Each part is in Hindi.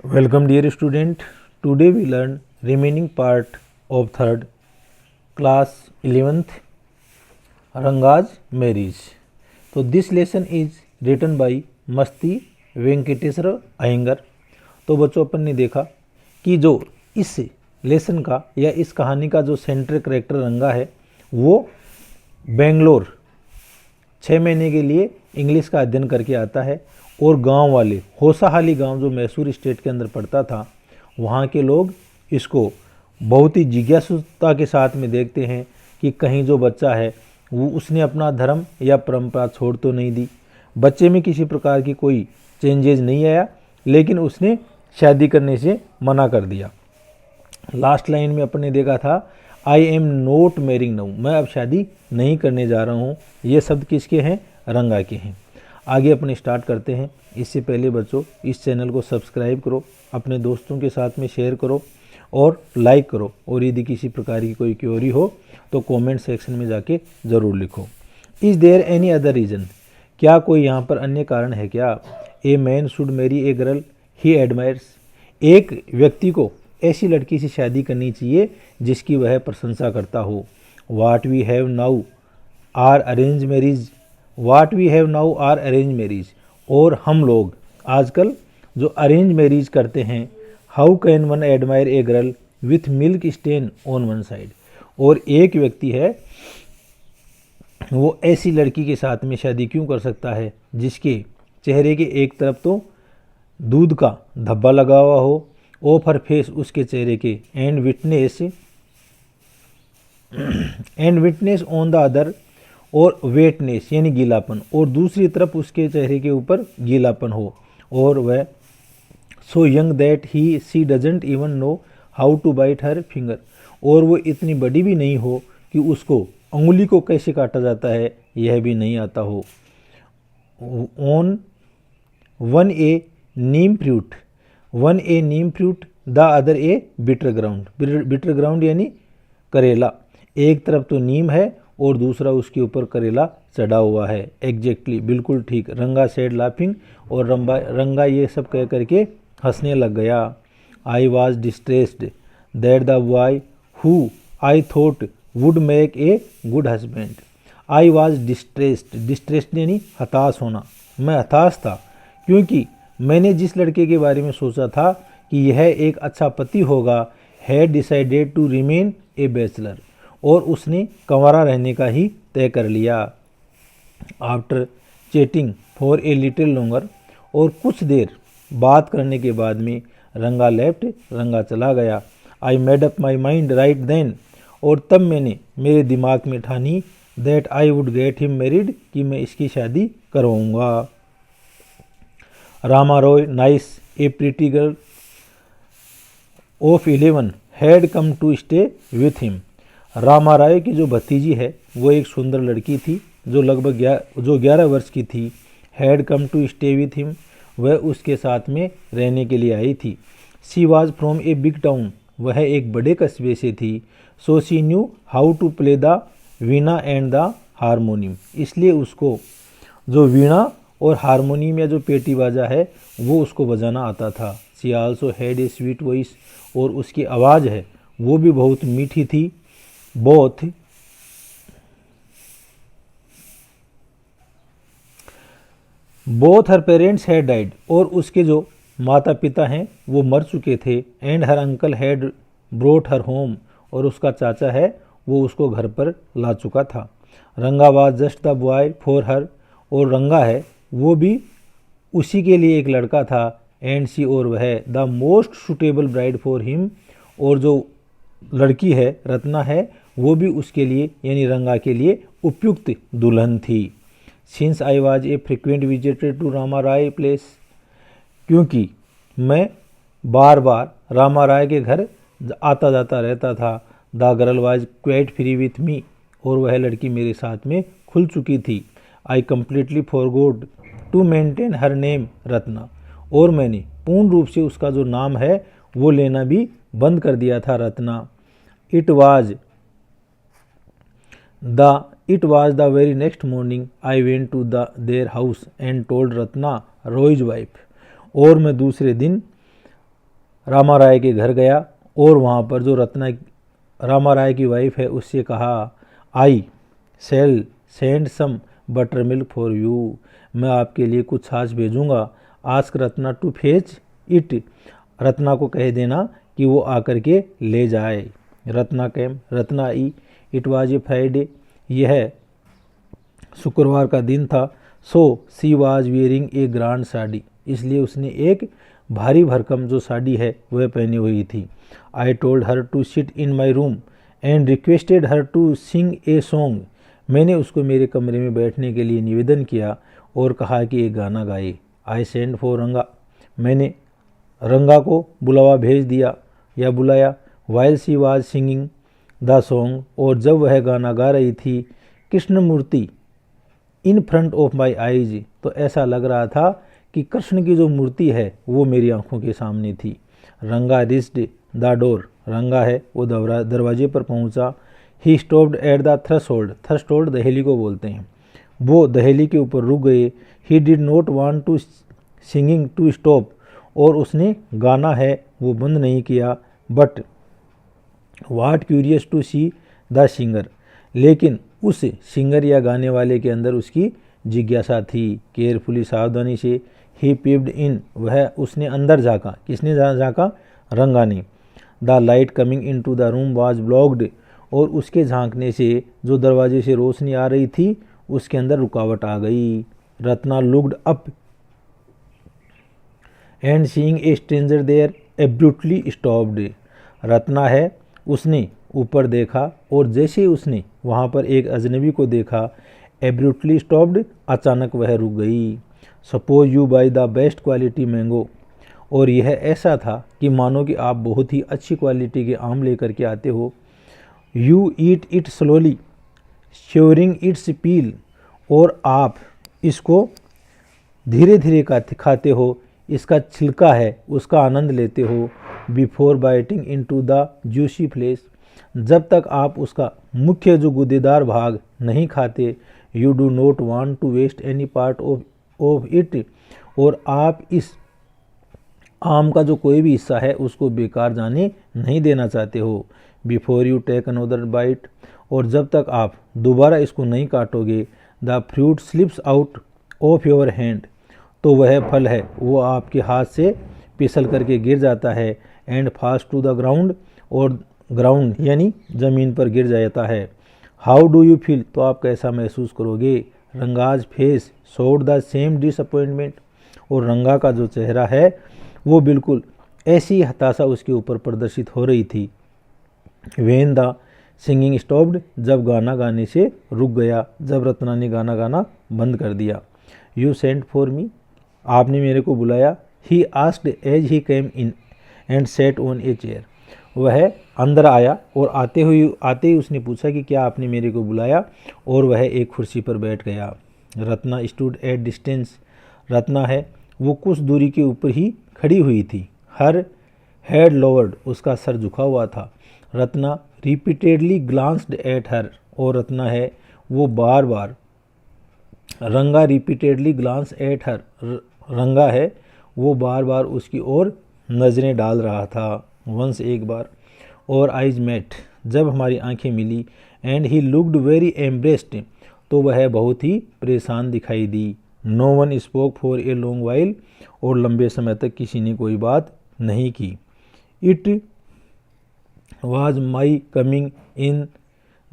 Welcome dear student. Today we learn remaining part of third class 11th Ranga's marriage. So this lesson is written by मस्ती वेंकटेश्वर अयंगर। तो बच्चों अपन ने देखा कि जो इस लेसन का या इस कहानी का जो सेंट्रल कैरेक्टर रंगा है वो बेंगलोर 6 महीने के लिए इंग्लिश का अध्ययन करके आता है और गांव वाले होसाहाली गांव जो मैसूर स्टेट के अंदर पड़ता था वहाँ के लोग इसको बहुत ही जिज्ञासुता के साथ में देखते हैं कि कहीं जो बच्चा है वो उसने अपना धर्म या परंपरा छोड़ तो नहीं दी। बच्चे में किसी प्रकार की कोई चेंजेज नहीं आया, लेकिन उसने शादी करने से मना कर दिया। लास्ट लाइन में अपन ने देखा था I am note marrying now, मैं अब शादी नहीं करने जा रहा हूँ। ये शब्द किसके हैं? रंगा के हैं। आगे अपने स्टार्ट करते हैं। इससे पहले बच्चों इस चैनल को सब्सक्राइब करो, अपने दोस्तों के साथ में शेयर करो और लाइक करो, और यदि किसी प्रकार की कोई क्वेरी हो तो कमेंट सेक्शन में जाके ज़रूर लिखो। Is there any other reason, क्या कोई यहाँ पर अन्य कारण है क्या? A man should marry a girl he admires, एक व्यक्ति को ऐसी लड़की से शादी करनी चाहिए जिसकी वह प्रशंसा करता हो। What we have now are arrange marriage, what we have now are arrange marriage, और हम लोग आजकल जो अरेंज मैरिज करते हैं। How can one admire a girl with milk stain on one side, और एक व्यक्ति है वो ऐसी लड़की के साथ में शादी क्यों कर सकता है जिसके चेहरे के एक तरफ तो दूध का धब्बा लगा हुआ हो, ऑफ हर फेस उसके चेहरे के, and witness on the other, और वेटनेस यानी गीलापन, और दूसरी तरफ उसके चेहरे के ऊपर गीलापन हो, और वह so young that he she doesn't even know how to bite her finger, और वो इतनी बड़ी भी नहीं हो कि उसको अंगुली को कैसे काटा जाता है यह भी नहीं आता हो। On one A Neem fruit, one A Neem fruit the other A bitter ground, bitter ground यानी करेला, एक तरफ तो नीम है और दूसरा उसके ऊपर करेला चढ़ा हुआ है। एग्जैक्टली बिल्कुल ठीक, रंगा सेड लाफिंग, और रंगा ये सब कह करके हंसने लग गया। I was distressed that the boy who I thought would make a good husband, I was distressed, distressed यानी हताश होना, मैं हताश था क्योंकि मैंने जिस लड़के के बारे में सोचा था कि यह एक अच्छा पति होगा, had decided to remain a bachelor, और उसने कंवारा रहने का ही तय कर लिया। After chatting for a little longer, और कुछ देर बात करने के बाद में रंगा लेफ्ट, रंगा चला गया। I made up my mind right then, और तब मैंने मेरे दिमाग में ठानी that I would get him married, कि मैं इसकी शादी करवाऊंगा। Rama Roy niece a pretty girl of 11 had come to stay with him, Rama Rai की जो भतीजी है वो एक सुंदर लड़की थी जो लगभग 11 वर्ष की थी। Had come to stay with him, वह उसके साथ में रहने के लिए आई थी। She was from a big town, वह एक बड़े कस्बे से थी। So she knew how to play the veena and the harmonium, इसलिए उसको जो वीणा और हारमोनियम या जो पेटी बाजा है वो उसको बजाना आता था। She also had a sweet voice, और उसकी आवाज़ है वो भी बहुत मीठी थी। Both her parents had died, और उसके जो माता पिता हैं वो मर चुके थे। And her uncle had brought her home, और उसका चाचा है वो उसको घर पर ला चुका था। रंगा was just the boy for her, और रंगा है वो भी उसी के लिए एक लड़का था। एंड सी, और वह the most suitable bride for him, और जो लड़की है रत्ना है वो भी उसके लिए यानी रंगा के लिए उपयुक्त दुल्हन थी। Since I was a frequent visitor to Rama Rai place, क्योंकि मैं बार बार रामा राय के घर आता जाता रहता था। The girl was quite free with me, और वह लड़की मेरे साथ में खुल चुकी थी। I completely forgot to maintain her name Ratna, और मैंने पूर्ण रूप से उसका जो नाम है वो लेना भी बंद कर दिया था, Ratna. It was the very next morning I went to their house and told Ratna Roy's wife, और मैं दूसरे दिन रामा राय के घर गया और वहाँ पर जो रत्ना रामा राय की वाइफ है उससे कहा, I shall send some buttermilk for you, मैं आपके लिए कुछ छाछ भेजूंगा। Ask Ratna to fetch it, Ratna को कह देना कि वो आकर के ले जाए। रत्ना कैम, रत्ना आई। इट वाज ए फ्राइडे, यह शुक्रवार का दिन था। So she was wearing a grand sari, इसलिए उसने एक भारी भरकम जो साड़ी है वह पहनी हुई थी। I told her to sit in my room and requested her to sing a song, मैंने उसको मेरे कमरे में बैठने के लिए निवेदन किया और कहा कि एक गाना गाए। आई सेंड फॉर रंगा, मैंने रंगा को बुलावा भेज दिया या बुलाया। While she was singing the song, और जब वह गाना गा रही थी, Krishnamurthy in front of my eyes, तो ऐसा लग रहा था कि कृष्ण की जो मूर्ति है वो मेरी आंखों के सामने थी। रंगा रिच्ड द डोर, रंगा है वो दरवाजे पर पहुंचा। He stopped at the threshold, threshold दहली को बोलते हैं, वो दहली के ऊपर रुक गए। He did not want to singing to stop, और उसने गाना है वो बंद नहीं किया। But what curious to see the singer, लेकिन उस सिंगर या गाने वाले के अंदर उसकी जिज्ञासा थी। केयरफुली, सावधानी से। ही पीप्ड इन, वह उसने अंदर झाँका। किसने झाँका? रंगा ने। The light coming in to the room was blocked, और उसके झांकने से जो दरवाजे से रोशनी आ रही थी उसके अंदर रुकावट आ गई। Ratna looked up and seeing a stranger there abruptly stopped, Ratna है उसने ऊपर देखा और जैसे उसने वहाँ पर एक अजनबी को देखा, एब्रुप्टली स्टॉप्ड, अचानक वह रुक गई। Suppose you by the best quality mango, और यह ऐसा था कि मानो कि आप बहुत ही अच्छी क्वालिटी के आम लेकर के आते हो। You eat it slowly savouring its peel, और आप इसको धीरे धीरे खाते हो, इसका छिलका है उसका आनंद लेते हो। Before biting into the juicy flesh, जब तक आप उसका मुख्य जो गुदेदार भाग नहीं खाते। You do not want to waste any part of it, और आप इस आम का जो कोई भी हिस्सा है उसको बेकार जाने नहीं देना चाहते हो। Before you take another bite, और जब तक आप दोबारा इसको नहीं काटोगे, the fruit slips out of your hand, तो वह फल है वो आपके हाथ से फिसल करके गिर जाता है। And fast to the ground, और ग्राउंड यानी ज़मीन पर गिर जाता है। हाउ डू यू फील, तो आप कैसा महसूस करोगे। Ranga's face showed the same disappointment, और रंगा का जो चेहरा है वो बिल्कुल ऐसी हताशा उसके ऊपर प्रदर्शित हो रही थी। वेन द सिंगिंग स्टॉप्ड, जब गाना गाने से रुक गया, जब रत्ना ने गाना गाना बंद कर दिया। यू सेंट फॉर मी, आपने मेरे को बुलाया। He asked as he came in and set on a chair, वह अंदर आया और आते ही उसने पूछा कि क्या आपने मेरे को बुलाया, और वह एक कुर्सी पर बैठ गया। Ratna stood at distance, Ratna है वो कुछ दूरी के ऊपर ही खड़ी हुई थी। हर हेड लोवर्ड, उसका सर झुका हुआ था। Ratna repeatedly glanced at her, और रत्ना है वो बार बार, रंगा रिपीटेडली ग्लांस एट हर, रंगा है वो बार बार उसकी ओर नज़रें डाल रहा था। वंस, एक बार। और आइज मेट, जब हमारी आंखें मिली। And he looked very embarrassed, तो वह बहुत ही परेशान दिखाई दी। No one spoke for a long while, और लंबे समय तक किसी ने कोई बात नहीं की। It was my coming in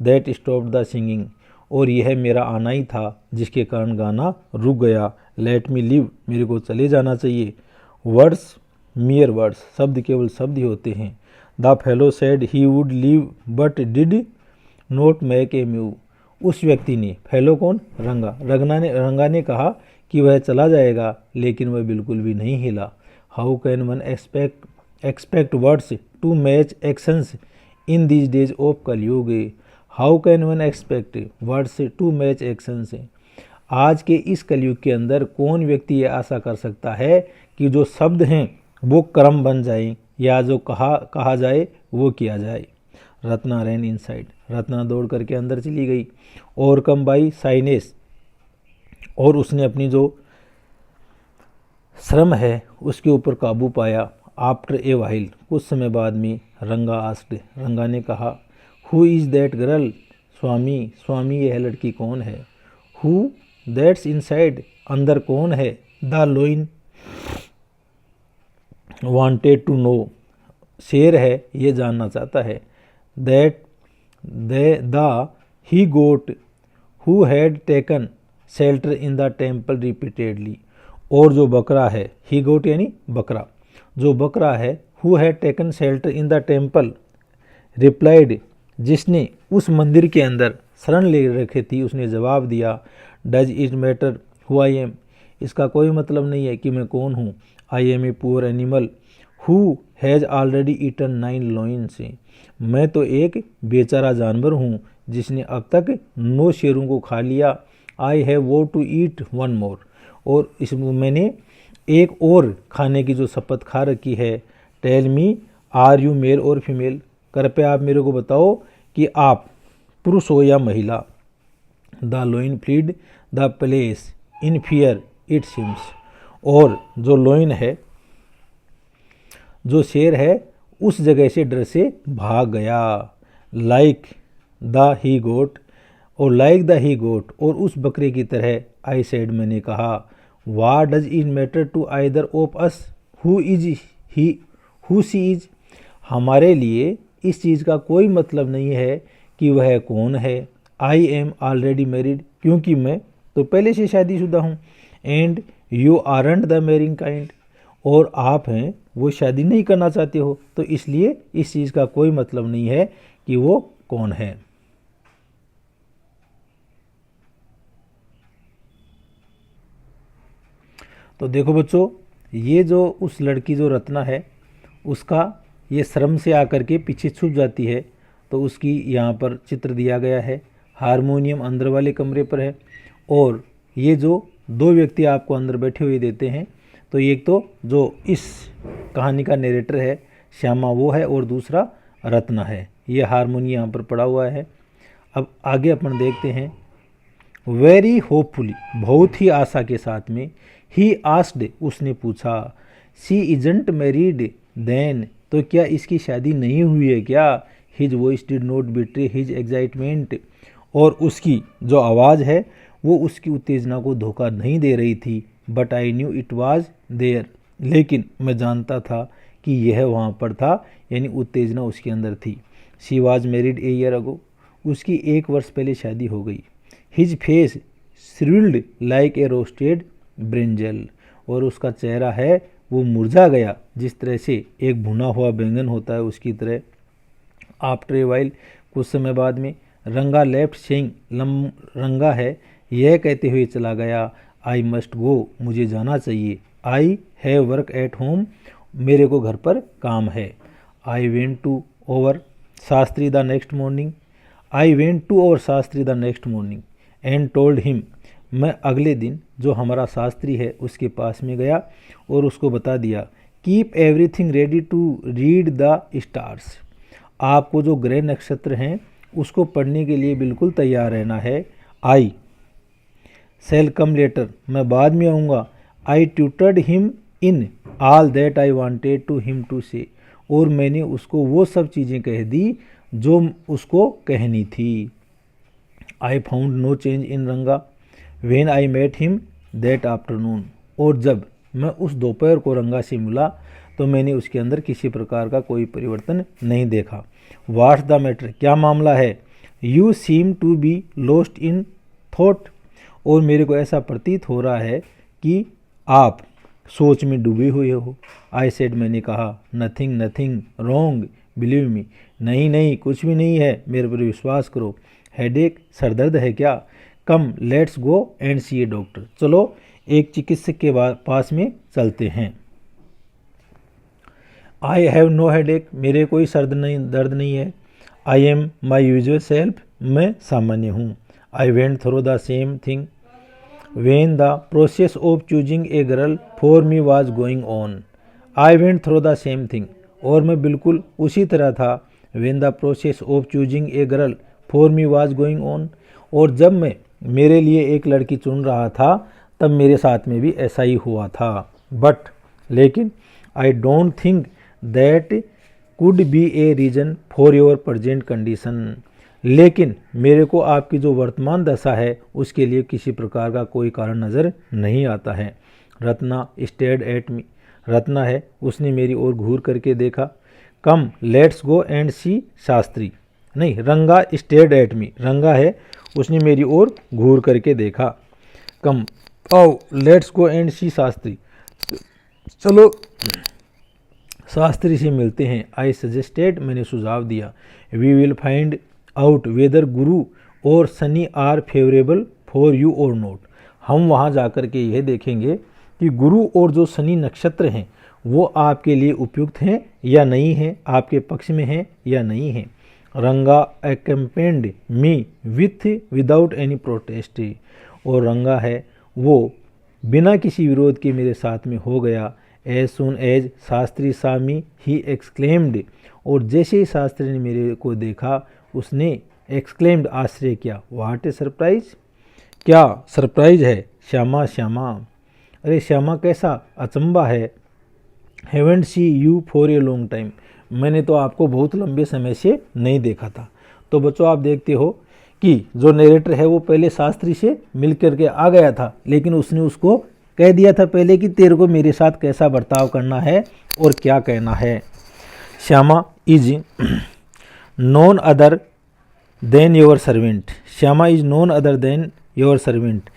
that stopped the singing, और यह मेरा आना ही था जिसके कारण गाना रुक गया। लेट मी लिव, मेरे को चले जाना चाहिए। वर्ड्स मियर वर्ड्स, शब्द केवल शब्द ही होते हैं। The fellow said he would leave but did not make a move, उस व्यक्ति ने, फेलो कौन? रंगा, रंगा ने कहा कि वह चला जाएगा, लेकिन वह बिल्कुल भी नहीं हिला। How can one expect words to match actions in these days of Kalyug. How can one expect words to match actions, आज के इस कलयुग के अंदर कौन व्यक्ति ये आशा कर सकता है कि जो शब्द हैं वो कर्म बन जाएं, या जो कहा जाए वो किया जाए। रत्ना रैन इनसाइड, रत्ना दौड़ करके अंदर चली गई। और कम बाई साइनेस, और उसने अपनी जो श्रम है उसके ऊपर काबू पाया। आफ्टर ए वाइल, कुछ समय बाद में, रंगा आस्क्ड, रंगा ने कहा, हु इज़ दैट गर्ल, स्वामी, स्वामी यह लड़की कौन है, हु दैट्स इनसाइड, अंदर कौन है, the lion wanted to know, शेर है ये जानना चाहता है, that the he goat who had taken shelter in the temple repeatedly, और जो बकरा है, ही गोट यानी बकरा, जो बकरा है, who had taken shelter in the temple, replied, जिसने उस मंदिर के अंदर शरण ले रखी थी, उसने जवाब दिया, does it matter who I am, इसका कोई मतलब नहीं है कि मैं कौन हूँ, I am a poor animal who has already eaten 9 lions, मैं तो एक बेचारा जानवर हूँ जिसने अब तक 9 शेरों को खा लिया, आई हैव वो टू ईट 1 मोर, और इस मैंने एक और खाने की जो शपथ खा रखी है, tell me are you male or female, कृपया आप मेरे को बताओ कि आप पुरुष हो या महिला, the lion fled the place in fear it seems, और जो लोइन है, जो शेर है, उस जगह से डर से भाग गया, लाइक द ही गोट, और लाइक द ही गोट, और उस बकरे की तरह, आई सेड, मैंने कहा, what does it matter to either of us who is he who she is, हमारे लिए इस चीज़ का कोई मतलब नहीं है कि वह कौन है, आई एम ऑलरेडी मैरिड, क्योंकि मैं तो पहले से शादीशुदा हूँ, and you aren't the marrying kind, और आप हैं वो शादी नहीं करना चाहते हो, तो इसलिए इस चीज़ का कोई मतलब नहीं है कि वो कौन है। तो देखो बच्चों, ये जो उस लड़की जो रत्ना है, उसका ये श्रम से आकर के पीछे छुप जाती है, तो उसकी यहाँ पर चित्र दिया गया है, हारमोनियम अंदर वाले कमरे पर है, और ये जो 2 व्यक्ति आपको अंदर बैठे हुए देते हैं, तो एक तो जो इस कहानी का नरेटर है श्यामा वो है, और दूसरा रत्ना है, ये हारमोनियम यहाँ पर पड़ा हुआ है। अब आगे अपन देखते हैं, वेरी होपफुली, बहुत ही आशा के साथ में, ही आस्क्ड, उसने पूछा, शी इजंट मैरिड देन, तो क्या इसकी शादी नहीं हुई है क्या, his voice did not betray his excitement, और उसकी जो आवाज़ है वो उसकी उत्तेजना को धोखा नहीं दे रही थी, but I knew it was there, लेकिन मैं जानता था कि यह वहाँ पर था, यानी उत्तेजना उसके अंदर थी। She was married a year ago, उसकी 1 वर्ष पहले शादी हो गई। His face shrivelled like a roasted brinjal, और उसका चेहरा है वो मुरझा गया जिस तरह से एक भुना हुआ बैंगन होता है, उसकी तरह। आफ्टर ए वाइल, कुछ समय बाद में, रंगा लेफ्ट सेइंग, रंगा है यह कहते हुए चला गया, आई मस्ट गो, मुझे जाना चाहिए, I have work at home, मेरे को घर पर काम है। I went to over Shastri the next morning, I went to over Shastri the next morning and told him, मैं अगले दिन जो हमारा शास्त्री है उसके पास में गया और उसको बता दिया, keep everything ready to read the stars, आपको जो ग्रह नक्षत्र हैं उसको पढ़ने के लिए बिल्कुल तैयार रहना है। आई शैल कम लेटर, मैं बाद में आऊँगा। I tutored him in all that I wanted to him to say, और मैंने उसको वो सब चीज़ें कह दी जो उसको कहनी थी। I found no change in Ranga when I met him that afternoon, और जब मैं उस दोपहर को रंगा से मिला तो मैंने उसके अंदर किसी प्रकार का कोई परिवर्तन नहीं देखा। व्हाट्स द मैटर, क्या मामला है। You seem to be lost in thought, और मेरे को ऐसा प्रतीत हो रहा है कि आप सोच में डूबे हुए हो। आई सेड, मैंने कहा, nothing nothing wrong believe me, नहीं नहीं कुछ भी नहीं है, मेरे पर विश्वास करो। हेडेक, सरदर्द है क्या। Come let's go and see a doctor, चलो एक चिकित्सक के पास में चलते हैं। आई हैव नो हेडेक, मेरे कोई दर्द नहीं है। I am my usual self, मैं सामान्य हूँ। I went through the same thing when the process of choosing a girl for me was going on. I went through the same thing, और मैं बिल्कुल उसी तरह था। When the process of choosing a girl for me was going on, और जब मैं मेरे लिए एक लड़की चुन रहा था तब मेरे साथ में भी ऐसा ही हुआ था। बट लेकिन I don't think that could be a reason for your present condition. लेकिन मेरे को आपकी जो वर्तमान दशा है उसके लिए किसी प्रकार का कोई कारण नज़र नहीं आता है। Ratna stared at me, Ratna है उसने मेरी ओर घूर करके देखा। कम लेट्स गो एंड सी शास्त्री, नहीं रंगा स्टेयर्ड एट मी, रंगा है उसने मेरी ओर घूर करके देखा। कम आओ लेट्स गो एंड सी शास्त्री, चलो शास्त्री से मिलते हैं। आई सजेस्टेड, मैंने सुझाव दिया। We will find out whether Guru or Shani are favourable for you or not, हम वहाँ जाकर के यह देखेंगे कि गुरु और जो शनि नक्षत्र हैं वो आपके लिए उपयुक्त हैं या नहीं हैं, आपके पक्ष में हैं या नहीं हैं। Ranga accompanied me with without any protest, और रंगा है वो बिना किसी विरोध के मेरे साथ में हो गया। As soon as Shastri Sami he exclaimed, और जैसे ही शास्त्री ने मेरे को देखा उसने एक्सक्लेम्ड, आश्चर्य किया। व्हाट ए सरप्राइज, क्या सरप्राइज है। श्यामा श्यामा, अरे श्यामा कैसा अचंबा है। Haven't see you for a long time, मैंने तो आपको बहुत लंबे समय से नहीं देखा था। तो बच्चों आप देखते हो कि जो नरेटर है वो पहले शास्त्री से मिल करके आ गया था, लेकिन उसने उसको कह दिया था पहले कि तेरे को मेरे साथ कैसा बर्ताव करना है और क्या कहना है। Shyama is known other than your servant, Shyama is known other than your servant,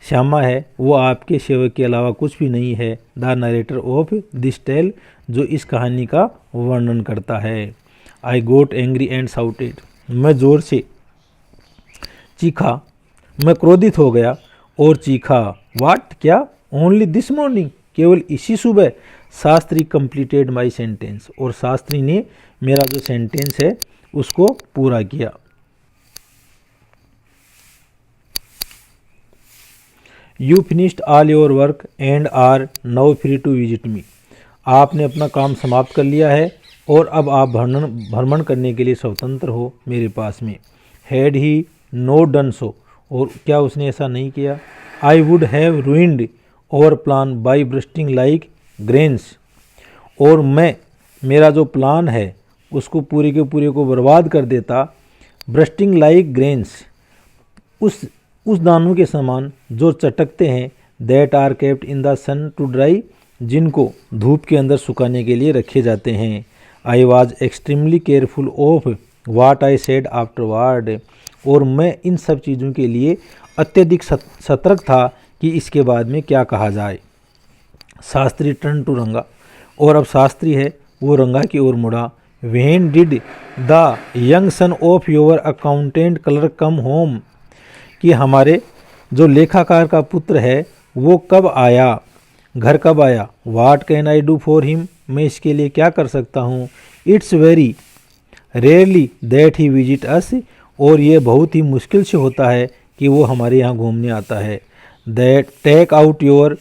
Shyama है वो आपके सेवक के अलावा कुछ भी नहीं है। The narrator of this tale, जो इस कहानी का वर्णन करता है। I got angry and shouted, मैं जोर से चीखा, मैं क्रोधित हो गया और चीखा। वाट, क्या। ओनली दिस मॉर्निंग, केवल इसी सुबह। शास्त्री कंप्लीटेड माई सेंटेंस, और शास्त्री ने मेरा जो सेंटेंस है उसको पूरा किया। You finished all your work and are now free to visit me, आपने अपना काम समाप्त कर लिया है और अब आप भ्रमण करने के लिए स्वतंत्र हो मेरे पास में। Had he no done so, और क्या उसने ऐसा नहीं किया। I would have ruined our plan by bursting like grains, और मैं मेरा जो प्लान है उसको पूरे के पूरे को बर्बाद कर देता। ब्रस्टिंग लाइक ग्रेन्स, उस दानों के समान जो चटकते हैं। That are kept in the sun to dry, जिनको धूप के अंदर सुखाने के लिए रखे जाते हैं। I was extremely careful of what I said afterward, और मैं इन सब चीज़ों के लिए अत्यधिक सतर्क था कि इसके बाद में क्या कहा जाए। शास्त्री टर्न टू रंगा, और अब शास्त्री है वो रंगा की ओर मुड़ा। When did the young son of your accountant clerk come home, कि हमारे जो लेखाकार का पुत्र है वो कब आया, घर कब आया। What can I do for him, मैं इसके लिए क्या कर सकता हूँ। It's very rarely that he visit us, और ये बहुत ही मुश्किल से होता है कि वो हमारे यहाँ घूमने आता है। That take out your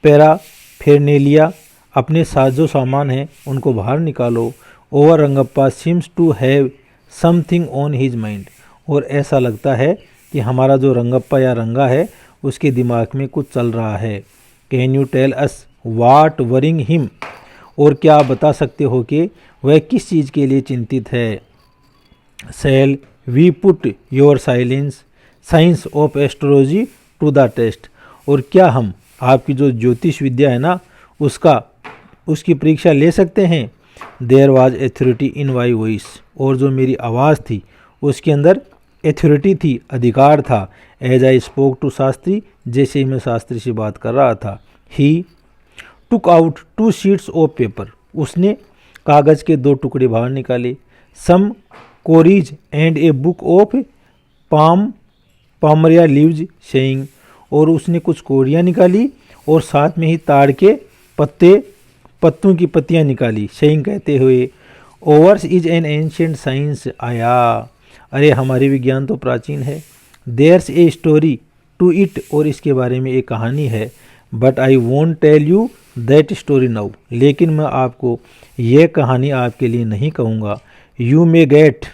paraphernalia, अपने साजो सामान हैं उनको बाहर निकालो। Our Rangappa seems to have something on his mind, और ऐसा लगता है कि हमारा जो रंगप्पा या रंगा है उसके दिमाग में कुछ चल रहा है। Can you tell us what worrying him, और क्या आप बता सकते हो कि वह किस चीज़ के लिए चिंतित है। Shall we put your science of astrology to the test, और क्या हम आपकी जो ज्योतिष विद्या है ना उसकी परीक्षा ले सकते हैं। There was authority in my voice, और जो मेरी आवाज़ थी उसके अंदर एथॉरिटी थी, अधिकार था। As I spoke to Shastri, जैसे ही मैं शास्त्री से बात कर रहा था। He took out 2 sheets of paper, उसने कागज़ के 2 टुकड़े बाहर निकाले। Some cowries and a book of palmyra leaves saying, और उसने कुछ कोरियाँ निकाली और साथ में ही ताड़ के पत्तों की पत्तियाँ निकाली। सेइंग कहते हुए, ours is an ancient science आया, अरे हमारे विज्ञान तो प्राचीन है। There's a story to it, और इसके बारे में एक कहानी है। But I won't tell you that story now, लेकिन मैं आपको ये कहानी आपके लिए नहीं कहूँगा। यू मे गेट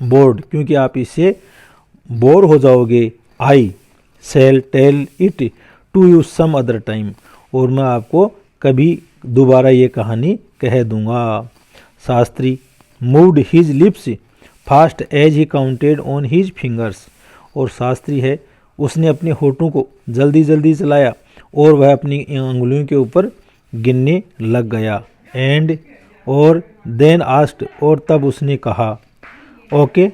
बोर्ड, क्योंकि आप इससे बोर हो जाओगे। I shall tell it to you some other time, और मैं आपको कभी दोबारा ये कहानी कह दूंगा। Shastri moved his lips fast as he counted on his fingers. और शास्त्री है, उसने अपने होठों को जल्दी जल्दी चलाया और वह अपनी अंगुलियों के ऊपर गिनने लग गया। एंड और देन आस्क्ड, और तब उसने कहा, ओके